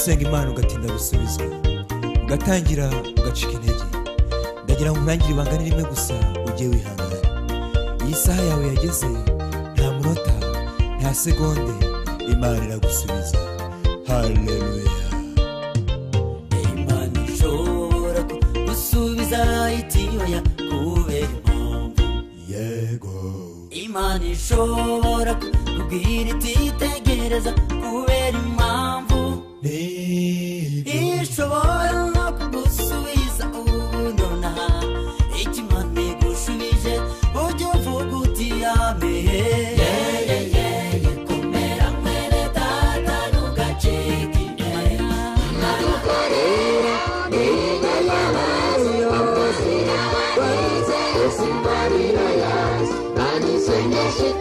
usenga Imana ugatinda gusubizwa ugatangira ugacika intege ndagira ngo urangire ibanga rimwe gusa ujye wihangana iyi saha yawe yageze nta munota nta segonde Imana iragusubiza haleluya Imana ishobora gusubiza itiyoya kubera impamvu yego Imana ishobora kubwira iti tegereza kubera impamvu ishobora no kugusubiza nonaha Imana igushubije ujye uvuga uti amen komera mwene data ntugacike intege Somebody I ask, and he said, yes,